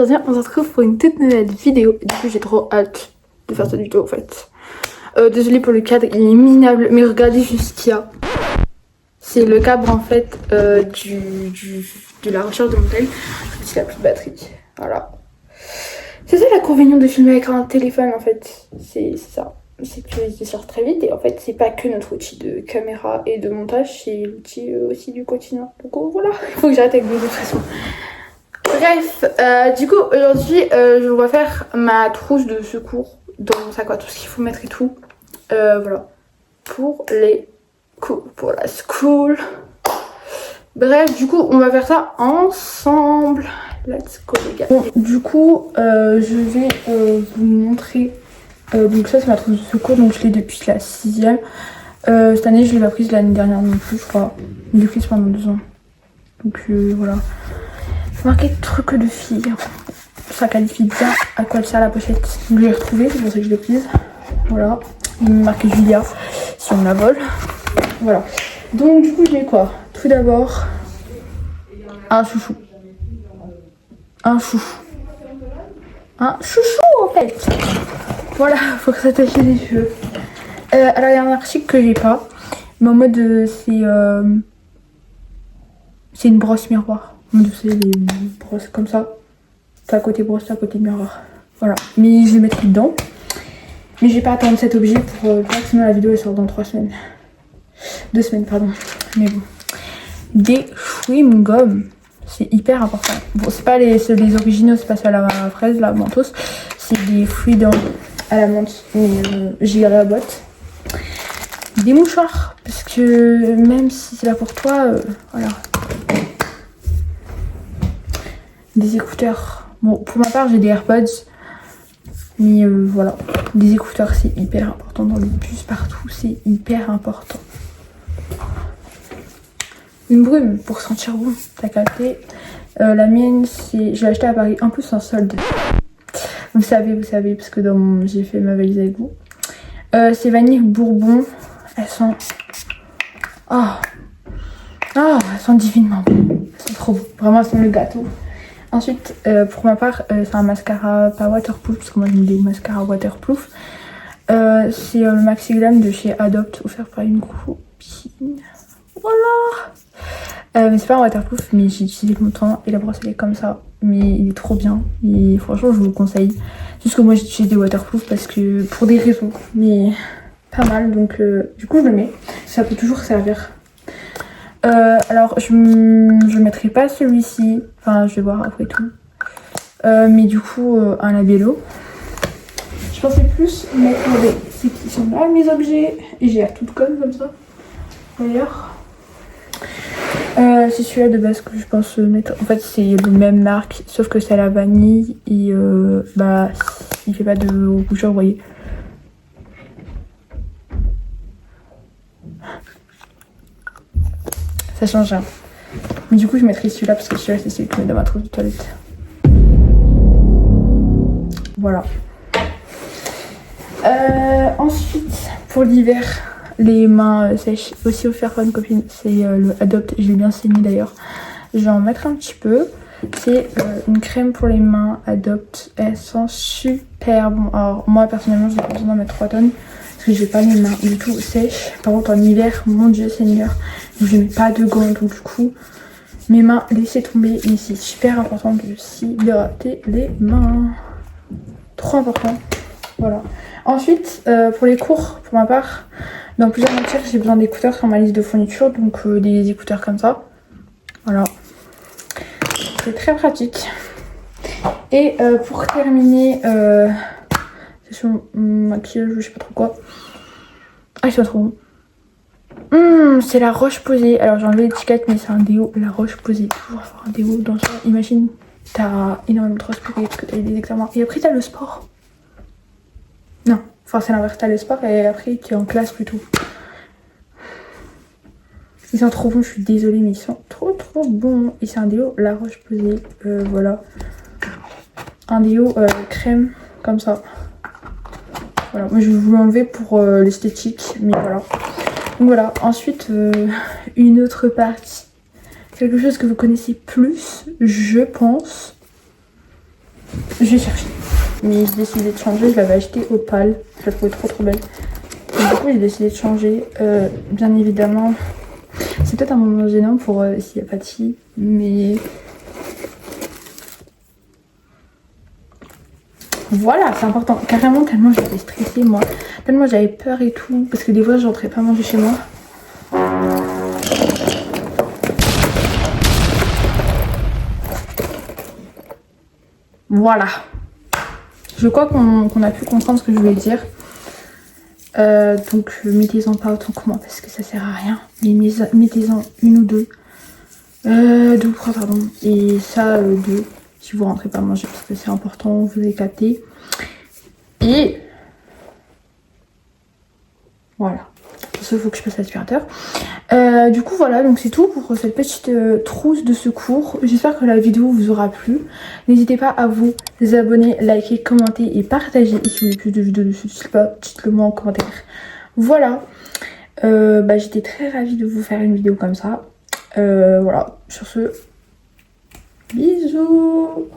aujourd'hui on se retrouve pour une toute nouvelle vidéo. Du coup j'ai trop hâte de faire cette vidéo en fait. Désolée pour le cadre, il est minable, mais regardez juste ce qu'il y a. C'est le câble en fait de la recharge de mon tel. Il a plus de batterie. Voilà. C'est ça l'inconvénient de filmer avec un téléphone en fait. C'est ça. C'est que il sort très vite et en fait c'est pas que notre outil de caméra et de montage, c'est l'outil aussi du quotidien. Donc voilà, il faut que j'arrête avec mes expressions. Bref, du coup aujourd'hui je vais faire ma trousse de secours dans mon sac, tout ce qu'il faut mettre et tout. Voilà. Pour la school. Bref, du coup on va faire ça ensemble. Let's go les gars. Bon, du coup je vais vous montrer. Donc ça c'est ma trousse de secours, donc je l'ai depuis la 6ème. Cette année je l'ai pas prise, l'année dernière non plus je crois. Je l'ai prise pendant 2 ans. Donc voilà. Marqué truc de fille. Ça qualifie bien à quoi elle sert la pochette. Donc je l'ai retrouvée, c'est pour ça que je l'ai prise. Voilà. Il est marqué Julia si on la vole. Voilà. Donc du coup j'ai quoi? Tout d'abord un chouchou. Un chouchou. Un chouchou en fait. Voilà, faut s'attacher les cheveux. Alors il y a un article que j'ai pas, mais en mode c'est une brosse miroir. En mode c'est les brosses comme ça. C'est à côté brosse, c'est à côté miroir. Voilà, mais je les mettrai dedans. Mais je vais pas attendre cet objet pour le faire, sinon la vidéo elle sort dans 3 semaines. 2 semaines pardon. Mais bon. Des chewing-gums. C'est hyper important. Bon, c'est pas les originaux, c'est pas ceux à la fraise, la mentos. C'est des fruits à la menthe. J'ai la boîte. Des mouchoirs. Parce que même si c'est là pour toi, voilà. Des écouteurs. Bon, pour ma part, j'ai des AirPods. Mais voilà. Des écouteurs, c'est hyper important dans les bus, partout. C'est hyper important. Une brume pour sentir bon, t'as capté. La mienne, je l'ai achetée à Paris, en plus en solde. Vous savez, parce que j'ai fait ma valise avec vous. C'est vanille bourbon. Elles sont... elles sont divinement bonnes. Elles sont trop beaux. Vraiment, elles sont le gâteau. Ensuite, pour ma part, c'est un mascara pas waterproof, parce que moi j'aime des mascaras waterproof. C'est le Maxi Glam de chez Adopt, offert par une copine. Voilà. Mais c'est pas un waterproof, mais j'ai utilisé longtemps et la brosse elle est comme ça. Mais il est trop bien et franchement je vous le conseille. Juste que moi j'utilise des waterproof parce que pour des raisons, mais pas mal. Donc du coup je le mets, ça peut toujours servir. Alors je mettrai pas celui-ci, enfin je vais voir après tout. Mais du coup un labello. Je pensais plus mettre c'est qui sont là mes objets et j'ai la toute conne comme ça. D'ailleurs. C'est celui-là de base que je pense mettre. En fait, c'est le même marque, sauf que c'est à la vanille et il fait pas de rougeur, vous voyez. Ça change rien. Mais du coup, je mettrai celui-là parce que celui-là, c'est celui que je mets dans ma trousse de toilette. Voilà. Ensuite, pour l'hiver. Les mains sèches, aussi offert par une copine, c'est le Adopt, je l'ai bien saigné d'ailleurs. Je vais en mettre un petit peu. C'est une crème pour les mains Adopt, elles sont super bon. Alors moi personnellement j'ai pas besoin d'en mettre 3 tonnes parce que j'ai pas les mains du tout sèches. Par contre en hiver, mon dieu seigneur, je mets pas de gants donc du coup mes mains laissez tomber. Mais c'est super important de s'hydrater les mains. Trop important. Voilà. Ensuite, pour les cours, pour ma part, dans plusieurs matières, j'ai besoin d'écouteurs sur ma liste de fournitures, donc des écouteurs comme ça. Voilà. C'est très pratique. Et pour terminer, c'est sur mon maquillage, je sais pas trop quoi. Ah, c'est pas trop bon. C'est la Roche-Posay. Alors j'ai enlevé l'étiquette, mais c'est un déo, la Roche-Posay. Toujours avoir un déo dans ça. Imagine, t'as énormément de transpiré parce que t'as eu des examens. Et après, t'as le sport. Non, enfin c'est l'inverse, t'as le sport et après tu es en classe plutôt. Ils sont trop bons, je suis désolée, mais ils sont trop bons. Et c'est un déo La Roche-Posay, voilà. Un déo crème, comme ça. Voilà, moi je vais vous l'enlever pour l'esthétique, mais voilà. Donc voilà, ensuite une autre partie. Quelque chose que vous connaissez plus, je pense. Je vais chercher. Mais j'ai décidé de changer, je l'avais acheté Opal. Je la trouvais trop belle. Et du coup j'ai décidé de changer. Bien évidemment, c'est peut-être un moment gênant pour s'il n'y a pas de fille, mais voilà, c'est important. Carrément, tellement j'étais stressée moi. Tellement j'avais peur et tout. Parce que des fois je rentrais pas manger chez moi. Voilà. Je crois qu'on a pu comprendre ce que je voulais dire. Donc mettez-en pas autant que moi parce que ça sert à rien. Mais mettez-en une ou deux. Deux ou trois pardon. Et ça deux si vous rentrez pas manger parce que c'est important, vous avez capté. Et voilà. Pour ça il faut que je passe l'aspirateur. Du coup voilà, donc c'est tout pour cette petite trousse de secours. J'espère que la vidéo vous aura plu. N'hésitez pas à vous abonner, liker, commenter et partager. Et si vous voulez plus de vidéos dessus, dites-le moi en commentaire. Voilà. J'étais très ravie de vous faire une vidéo comme ça. Voilà, sur ce, bisous.